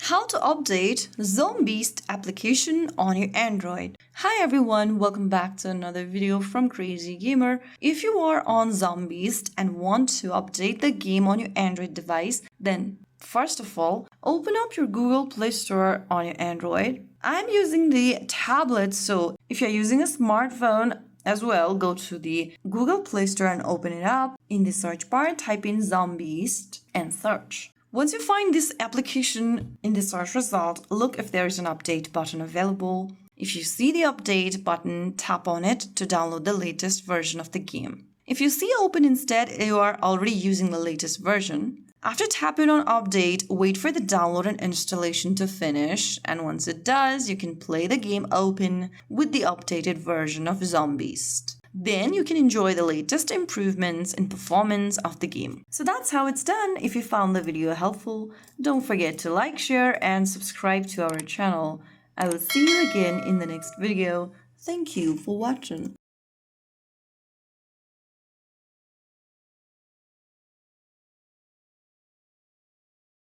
How to update Zombeast application on your Android. Hi everyone, welcome back to another video from Crazy Gamer. If you are on Zombeast and want to update the game on your Android device, then first of all, open up your Google Play Store on your Android. I'm using the tablet, so if you're using a smartphone as well, go to the Google Play Store and open it up. In the search bar, type in Zombeast and search. Once you find this application in the search result, look if there is an update button available. If you see the update button, tap on it to download the latest version of the game. If you see open instead, you are already using the latest version. After tapping on update, wait for the download and installation to finish, and once it does, you can play the game open with the updated version of Zombeast. Then you can enjoy the latest improvements in performance of the game. So that's how it's done. If you found the video helpful, don't forget to like, share, and subscribe to our channel. I will see you again in the next video. Thank you for watching.